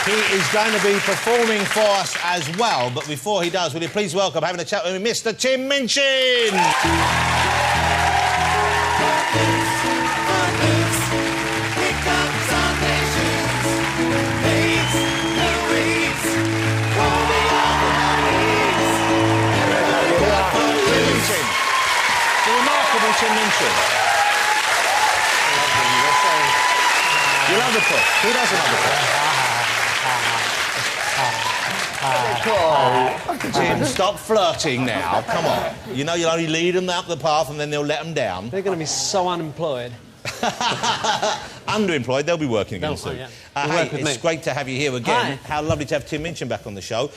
He is going to be performing for us as well, but before he does, will you please welcome, having a chat with me, Mr. Tim Minchin! The remarkable Tim Minchin. You love the push. Who doesn't love the push? Tim, stop flirting now. Come on. You know you'll only lead them up the path and then they'll let them down. They're going to be so unemployed. Underemployed, they'll be working again soon. Yeah. Hey, it's great to have you here again. Hi. How lovely to have Tim Minchin back on the show.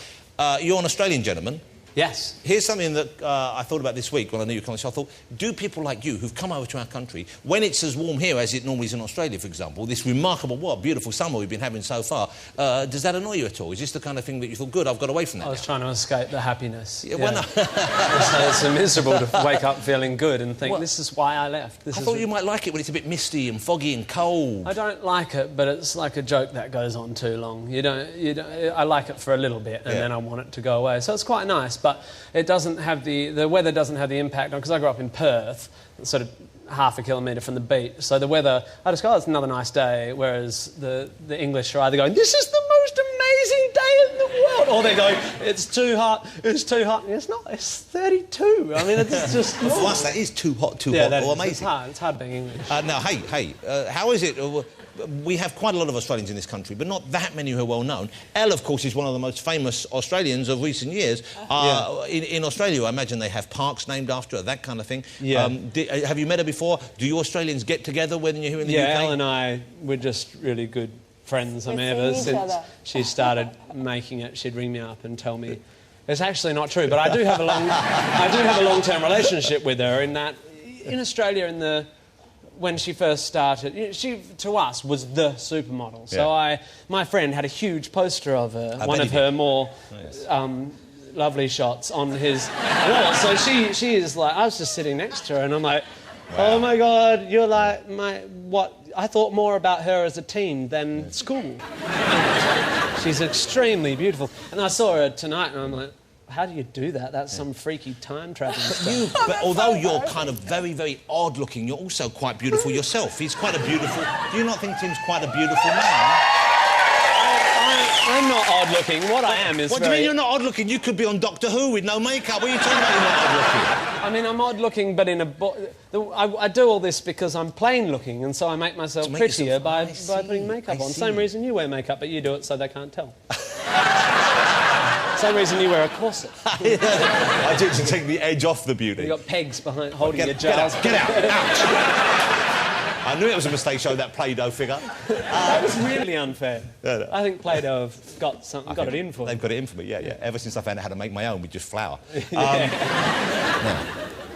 You're an Australian gentleman. Yes. Here's something that I thought about this week when I knew you were coming on the show. I thought, do people like you who've come over to our country, when it's as warm here as it normally is in Australia, for example, this remarkable, beautiful summer we've been having so far, does that annoy you at all? Is this the kind of thing that you thought, good, I've got away from that I was trying to escape the happiness. Yeah, why not? It's miserable to wake up feeling good and think, this is why I left. I thought you might like it when it's a bit misty and foggy and cold. I don't like it, but it's like a joke that goes on too long. I like it for a little bit and then I want it to go away. So it's quite nice, but it doesn't have the weather doesn't have the impact on, because I grew up in Perth, sort of half a kilometre from the beach, so the weather, I just go, oh, it's another nice day, whereas the English are either going, this is the most amazing day in the world, or they're going, it's too hot, it's too hot. It's not, it's 32. I mean, it's just... For us, that is too hot, or amazing. It's hard being English. Now, hey, how is it... we have quite a lot of Australians in this country, but not that many who are well known. Elle, of course, is one of the most famous Australians of recent years. In Australia, I imagine they have parks named after her, that kind of thing. Yeah. Have you met her before? Do you Australians get together when you're here in the UK? Yeah, Elle and I, we're just really good friends. I mean, ever since she started making it, she'd ring me up and tell me... It's actually not true, but I do have a long-term relationship with her in that, in Australia, when she first started, she, to us, was the supermodel. So my friend had a huge poster of her, one of her more lovely shots on his wall. So she is like, I was just sitting next to her and I'm like, oh my God, you're like what? I thought more about her as a teen than school. She's extremely beautiful. And I saw her tonight and I'm like, how do you do that? That's some freaky time traveling stuff. But although you're kind of very, very odd-looking, you're also quite beautiful yourself. He's quite a beautiful... Do you not think Tim's quite a beautiful man? I'm not odd-looking. What I am is What do you mean you're not odd-looking? You could be on Doctor Who with no makeup. What are you talking about, you're not odd-looking? I mean, I'm odd-looking, but in a... I do all this because I'm plain-looking, and so I make myself prettier by putting makeup on. Same reason you wear makeup, but you do it so they can't tell. Same reason you wear a corset. I do it to take the edge off the beauty. You've got pegs behind holding your jars. Get out! I knew it was a mistake showing that Play-Doh figure. That was really unfair. I think Play-Doh have got it in for me. They've got it in for me, yeah. Ever since I found out how to make my own with just flour.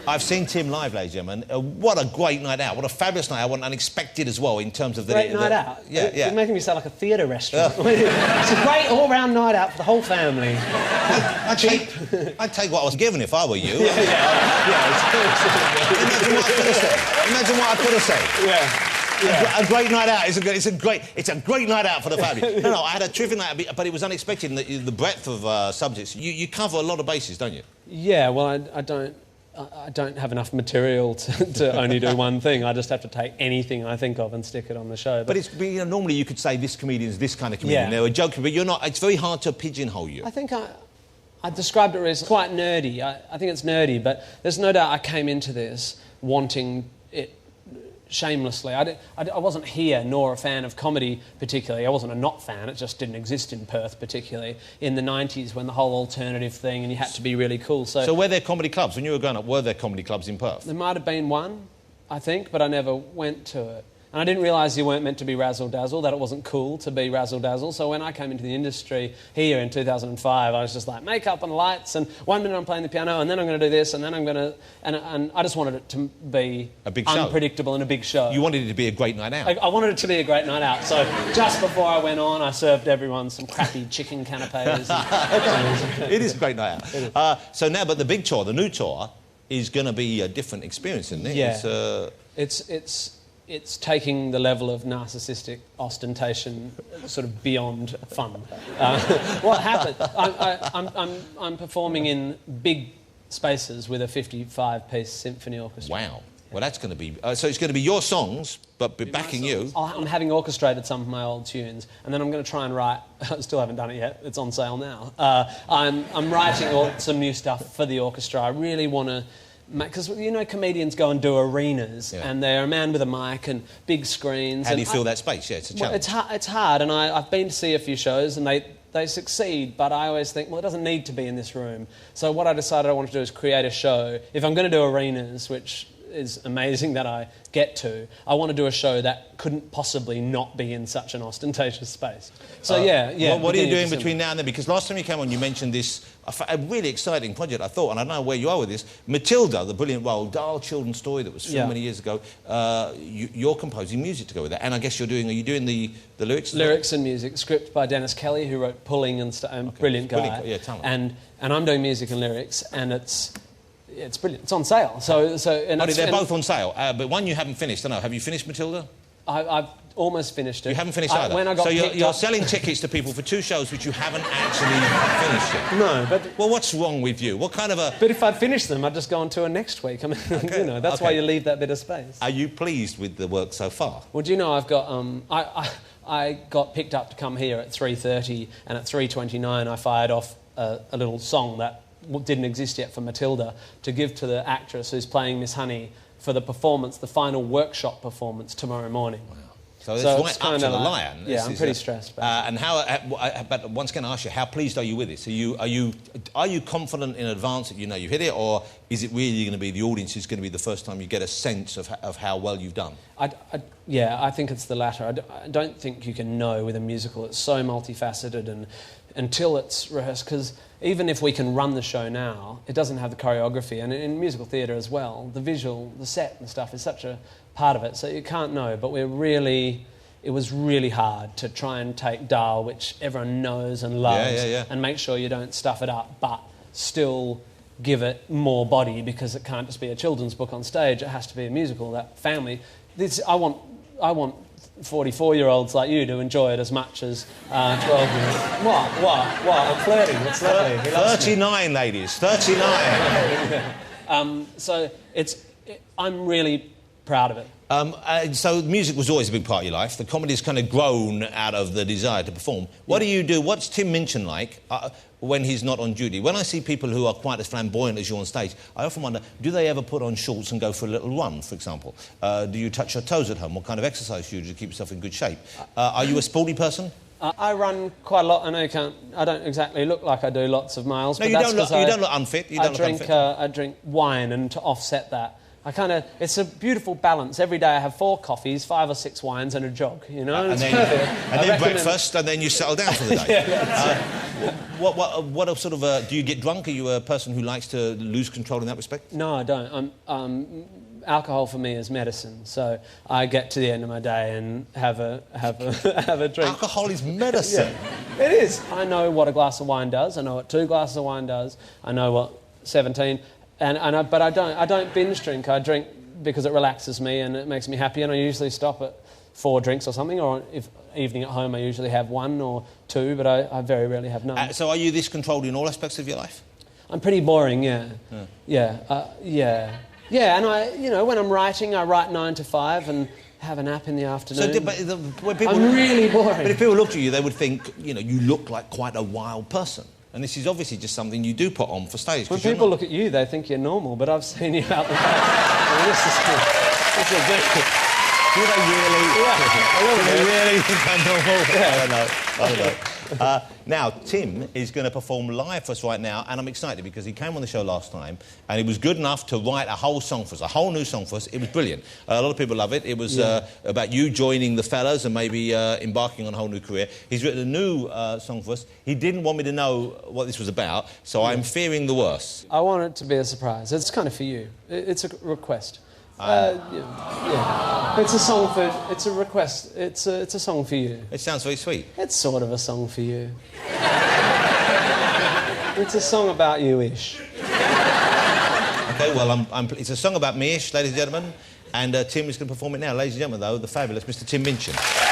I've seen Tim live, ladies and gentlemen. What a great night out. What a fabulous night out. What unexpected as well in terms of the... Great night out? Yeah. You're making me sound like a theatre restaurant. It's a great all-round night out for the whole family. I'd take what I was given if I were you. Imagine what I could have said. Yeah. A great night out. It's a great night out for the family. No, I had a terrific night, but it was unexpected in the breadth of subjects. You cover a lot of bases, don't you? Yeah, well, I don't have enough material to only do one thing. I just have to take anything I think of and stick it on the show. But it's, normally you could say this comedian's this kind of comedian. They're a joker, but you're not. It's very hard to pigeonhole you. I think I described it as quite nerdy. I think it's nerdy, but there's no doubt I came into this wanting it shamelessly. I wasn't here nor a fan of comedy particularly. I wasn't a not fan. It just didn't exist in Perth particularly in the 90s when the whole alternative thing and you had to be really cool. So were there comedy clubs? When you were growing up, were there comedy clubs in Perth? There might have been one, I think, but I never went to it. And I didn't realise you weren't meant to be razzle-dazzle, that it wasn't cool to be razzle-dazzle. So when I came into the industry here in 2005, I was just like, makeup and lights, and 1 minute I'm playing the piano, and then I'm going to do this, and then I'm going to... And I just wanted it to be a big show. Unpredictable and a big show. You wanted it to be a great night out. I wanted it to be a great night out. So just before I went on, I served everyone some crappy chicken canapes. It is a great night out. So now, but the big tour, the new tour, is going to be a different experience, isn't it? Yeah. it's taking the level of narcissistic ostentation sort of beyond fun. What happened? I'm performing in big spaces with a 55-piece symphony orchestra. Wow. Well, that's going to be... so it's going to be your songs, but backing you. I'm having orchestrated some of my old tunes, and then I'm going to try and write... I still haven't done it yet. It's on sale now. I'm writing some new stuff for the orchestra. I really want to... Because, you know, comedians go and do arenas, and they're a man with a mic and big screens. How do you fill that space? Yeah, it's a challenge. Well, it's hard, and I've been to see a few shows, and they succeed, but I always think, well, it doesn't need to be in this room. So what I decided I wanted to do is create a show. If I'm going to do arenas, which is amazing that I get to, I want to do a show that couldn't possibly not be in such an ostentatious space. So, Well, what are you doing between now and then? Because last time you came on, you mentioned this, a really exciting project, I thought, and I don't know where you are with this, Matilda, the brilliant Roald Dahl children's story that was filmed many years ago. You're composing music to go with that, and I guess are you doing the lyrics? Lyrics and music, script by Dennis Kelly, who wrote Pulling and brilliant guy. Brilliant, yeah, talent. And I'm doing music and lyrics, and it's brilliant. It's on sale. They're both on sale, but one you haven't finished. I don't know. Have you finished Matilda? I've almost finished it. You haven't finished either? When I got you're selling tickets to people for 2 shows which you haven't actually finished yet? No, but... Well, what's wrong with you? What kind of a... But if I'd finished them, I'd just go on tour next week. I mean, you know, that's why you leave that bit of space. Are you pleased with the work so far? Well, do you know, I've got... I got picked up to come here at 3:30, and at 3:29 I fired off a little song that didn't exist yet for Matilda to give to the actress who's playing Miss Honey for the performance, the final workshop performance tomorrow morning. Wow. So it's right up to the lion. Yeah, I'm pretty stressed. And but once again, I ask you, how pleased are you with this? Are you confident in advance that you know you've hit it, or is it really going to be the audience is going to be the first time you get a sense of how well you've done? I think it's the latter. I don't think you can know with a musical. It's so multifaceted, and until it's rehearsed, because even if we can run the show now, it doesn't have the choreography, and in musical theatre as well, the visual, the set and stuff is such a part of it, so you can't know. But it was really hard to try and take Dahl, which everyone knows and loves, and make sure you don't stuff it up, but still give it more body, because it can't just be a children's book on stage. It has to be a musical. That family, I want 44-year-olds like you to enjoy it as much as 12-year-olds. What? I'm flirting. It's lovely. 39, ladies. 39. So I'm really proud of it. So music was always a big part of your life. The comedy's kind of grown out of the desire to perform. What do you do? What's Tim Minchin like when he's not on duty? When I see people who are quite as flamboyant as you on stage, I often wonder, do they ever put on shorts and go for a little run, for example? Do you touch your toes at home? What kind of exercise do you do to keep yourself in good shape? Are you a sporty person? I run quite a lot. I know I don't exactly look like I do lots of miles. No, but you don't look unfit. I drink wine, and to offset that, it's a beautiful balance. Every day I have 4 coffees, 5 or 6 wines, and a jog. You know, and then breakfast, and then you settle down for the day. What sort of do you get drunk? Are you a person who likes to lose control in that respect? No, I don't. Alcohol for me is medicine, so I get to the end of my day and have a drink. Alcohol is medicine. Yeah, it is. I know what a glass of wine does. I know what 2 glasses of wine does. I know what 17. But I don't binge drink. I drink because it relaxes me and it makes me happy, and I usually stop at 4 drinks or something, or if evening at home I usually have 1 or 2, but I very rarely have none. So are you this controlled in all aspects of your life? I'm pretty boring, yeah. And when I'm writing, I write 9 to 5 and have a nap in the afternoon. I'm really boring. But if people looked at you, they would think, you look like quite a wild person. And this is obviously just something you do put on for stage. When people look at you, they think you're normal, but I've seen you out the back. This is good. Do they really? Yeah. Do they really think I'm normal? Yeah. I don't know. Now, Tim is going to perform live for us right now, and I'm excited because he came on the show last time, and he was good enough to write a whole song for us, a whole new song for us. It was brilliant. A lot of people love it. It was about you joining the fellas and maybe embarking on a whole new career. He's written a new song for us. He didn't want me to know what this was about, so I'm fearing the worst. I want it to be a surprise. It's kind of for you. It's a request. It's a song for... It's a request. It's a song for you. It sounds very sweet. It's sort of a song for you. It's a song about you-ish. OK, well, it's a song about me-ish, ladies and gentlemen, And Tim is going to perform it now. Ladies and gentlemen, though, the fabulous Mr. Tim Minchin.